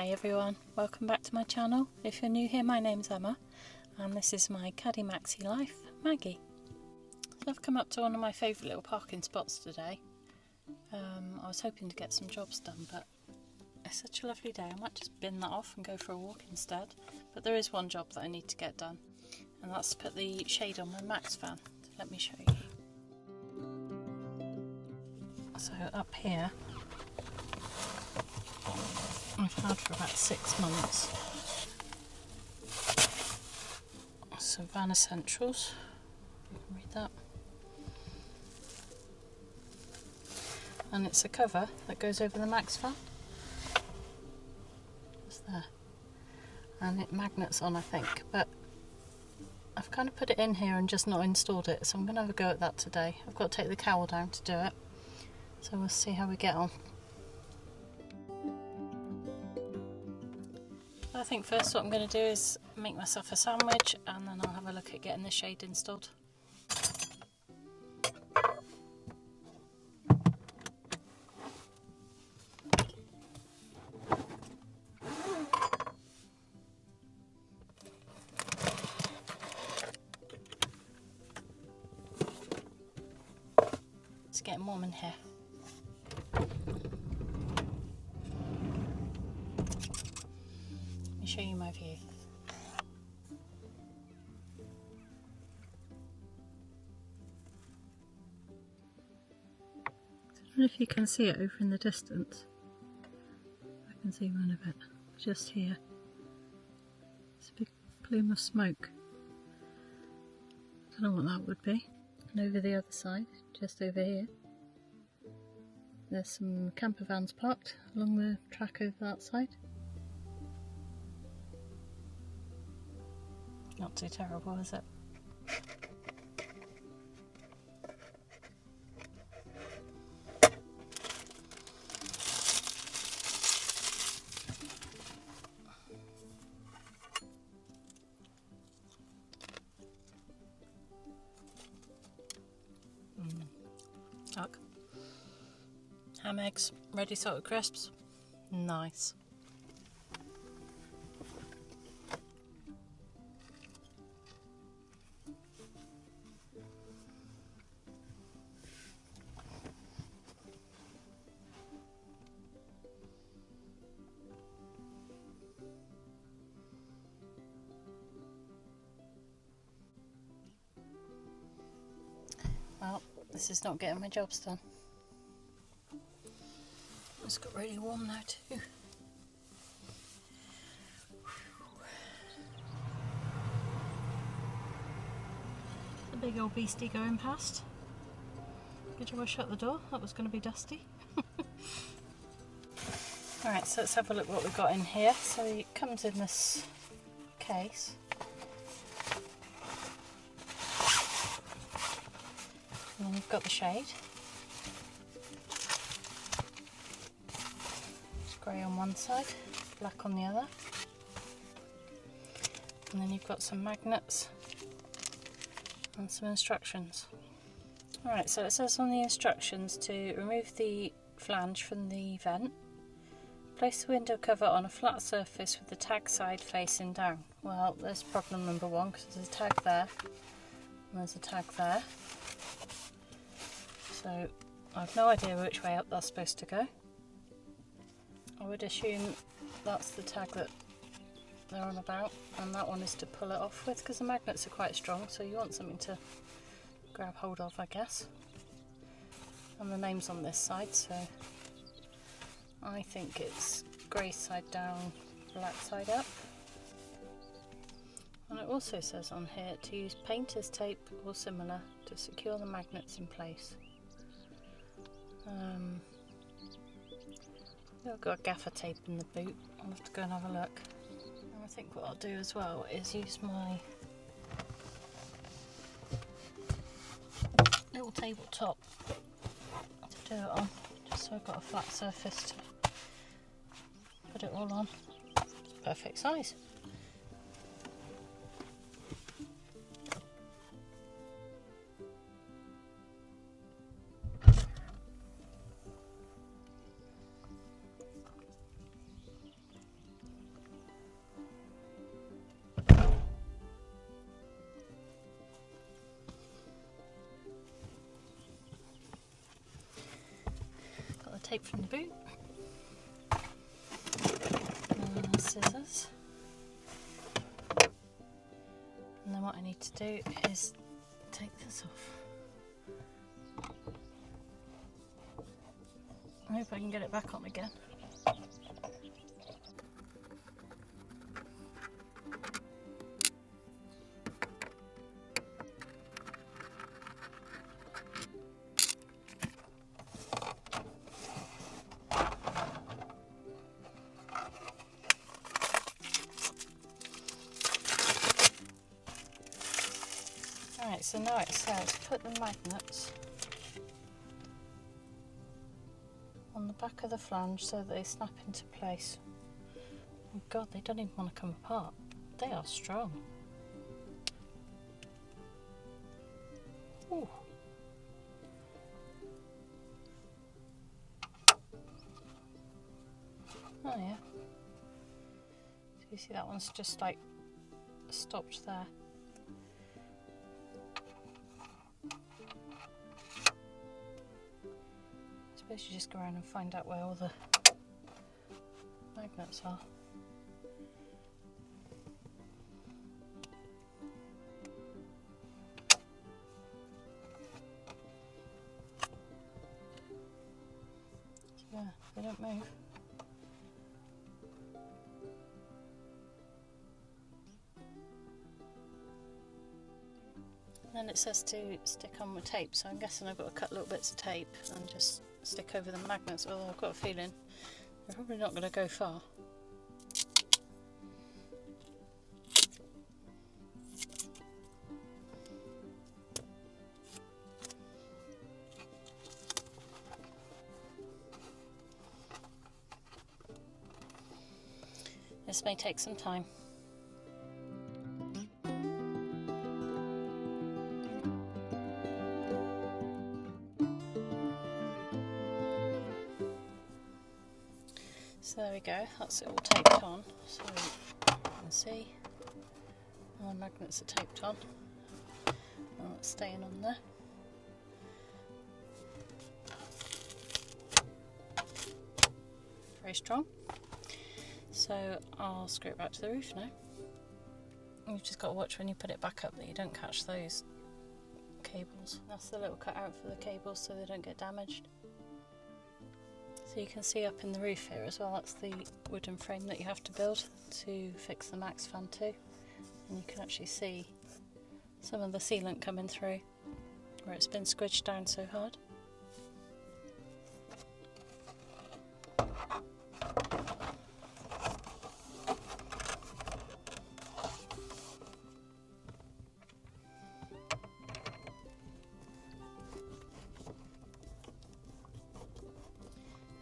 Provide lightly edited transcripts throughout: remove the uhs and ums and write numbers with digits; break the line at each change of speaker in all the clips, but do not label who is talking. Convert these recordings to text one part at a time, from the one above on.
Hey everyone, welcome back to my channel. If you're new here, my name's Emma and this is my Caddy Maxi life, Maggie. So I've come up to one of my favourite little parking spots today. I was hoping to get some jobs done, but it's such a lovely day. I might just bin that off and go for a walk instead. But there is one job that I need to get done, and that's to put the shade on my Maxxfan. So let me show you. So up here, I've had for about 6 months some VanEssentials. You can read that. And it's a cover that goes over the Maxxfan. Just there. And it magnets on, I think, but I've kind of put it in here and just not installed it, so I'm going to have a go at that today. I've got to take the cowl down to do it, so we'll see how we get on. I think first what I'm going to do is make myself a sandwich and then I'll have a look at getting the shade installed. It's getting warm in here. Show you my view. I don't know if you can see it over in the distance. I can see one of it just here. It's a big plume of smoke. I don't know what that would be. And over the other side, just over here, there's some camper vans parked along the track over that side. Not too terrible, is it? Look. Ham, eggs, ready salted crisps. Nice. Well, this is not getting my jobs done. It's got really warm now too. The big old beastie going past. Good job I shut the door, that was going to be dusty. Alright, so let's have a look what we've got in here. So it comes in this case. And then you've got the shade. It's grey on one side, black on the other. And then you've got some magnets and some instructions. Alright, so it says on the instructions to remove the flange from the vent. Place the window cover on a flat surface with the tag side facing down. Well, there's problem number one, because there's a tag there and there's a tag there. So I've no idea which way up that's supposed to go. I would assume that's the tag that they're on about, and that one is to pull it off with, because the magnets are quite strong, so you want something to grab hold of, I guess. And the name's on this side, so I think it's grey side down, black side up. And it also says on here to use painter's tape or similar to secure the magnets in place. I've got gaffer tape in the boot. I'll have to go and have a look. And I think what I'll do as well is use my little tabletop to do it on, just so I've got a flat surface to put it all on. It's perfect size. tape from the boot, and scissors, and then what I need to do is take this off. I hope I can get it back on again. Right, so now it says put the magnets on the back of the flange so that they snap into place. Oh God, they don't even want to come apart. They are strong. Ooh. Oh yeah. So you see that one's just like stopped there. I suppose you just go around and find out where all the magnets are. So yeah, they don't move. And then it says to stick on with tape, so I'm guessing I've got to cut little bits of tape and just stick over the magnets, although I've got a feeling they're probably not going to go far. This may take some time. So there we go, that's it all taped on, so you can see all the magnets are taped on, and it's staying on there. Very strong. So I'll screw it back to the roof now. You've just got to watch when you put it back up that you don't catch those cables. That's the little cutout for the cables so they don't get damaged. So you can see up in the roof here as well, that's the wooden frame that you have to build to fix the Maxxfan to. And you can actually see some of the sealant coming through where it's been squidged down so hard.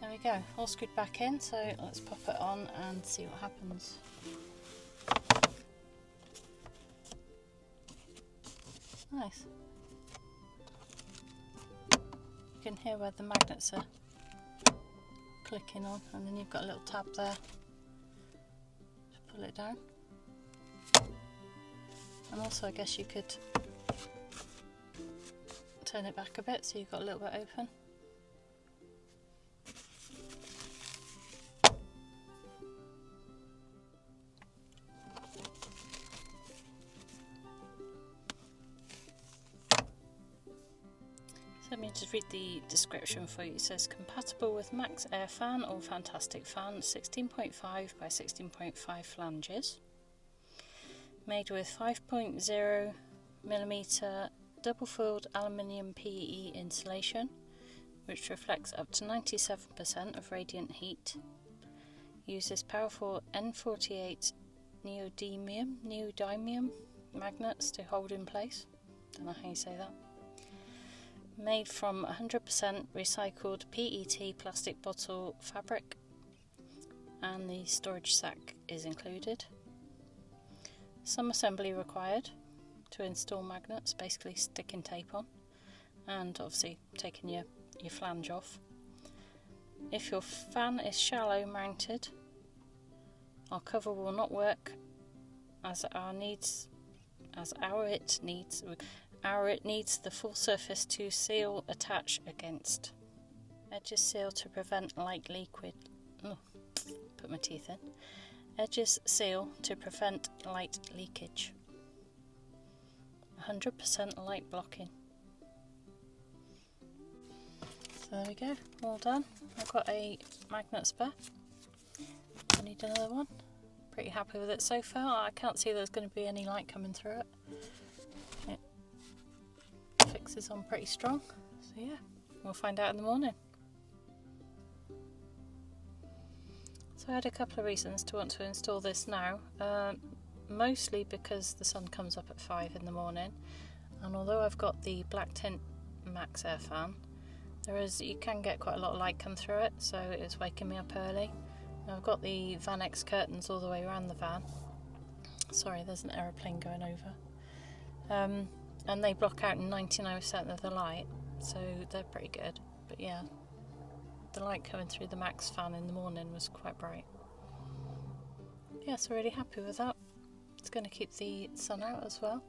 There we go, all screwed back in, so let's pop it on and see what happens. Nice. You can hear where the magnets are clicking on, and then you've got a little tab there to pull it down. And also I guess you could turn it back a bit so you've got a little bit open. So let me just read the description for you. It says compatible with Max Air Fan or Fantastic Fan, 16.5 by 16.5 flanges. Made with 5.0mm double-foiled aluminium PE insulation, which reflects up to 97% of radiant heat. Uses powerful N48 neodymium magnets to hold in place. Don't know how you say that. Made from 100% recycled PET plastic bottle fabric, and the storage sack is included. Some assembly required to install magnets, basically sticking tape on, and obviously taking your flange off. If your fan is shallow mounted, our cover will not work as it needs the full surface to seal attach against. edges seal to prevent light liquid. Oh, put my teeth in. Edges seal to prevent light leakage. 100% light blocking. So there we go, all done. I've got a magnet spare. I need another one. Pretty happy with it so far. I can't see there's going to be any light coming through it. It fixes on pretty strong. So yeah, we'll find out in the morning. So I had a couple of reasons to want to install this now. Mostly because the sun comes up at 5 in the morning, and although I've got the black tint max air fan, you can get quite a lot of light come through it, so it's waking me up early. And I've got the VanEssential curtains all the way around the van. Sorry, there's an aeroplane going over. And they block out 99% of the light, so they're pretty good. But yeah, the light coming through the max fan in the morning was quite bright. Yeah, so really happy with that. It's going to keep the sun out as well.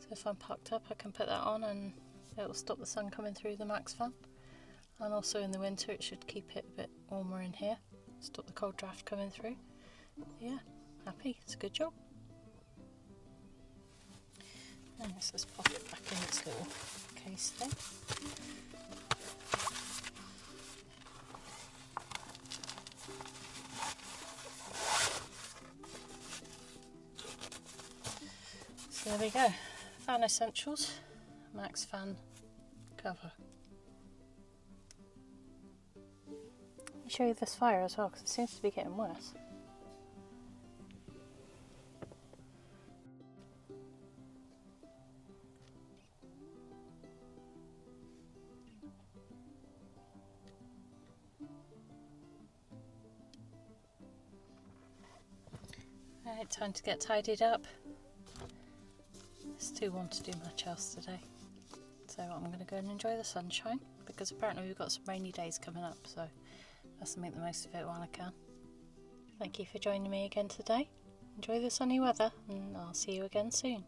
So if I'm parked up, I can put that on and it will stop the sun coming through the max fan. And also in the winter it should keep it a bit warmer in here, stop the cold draft coming through. Yeah, happy, it's a good job. And let's just pop it back in its little case thing. So there we go, VanEssential Maxxfan cover. Let me show you this fire as well, because it seems to be getting worse. Right, time to get tidied up. It's too warm to do much else today, so I'm going to go and enjoy the sunshine, because apparently we've got some rainy days coming up, so let's make the most of it while I can. Thank you for joining me again today. Enjoy the sunny weather, and I'll see you again soon.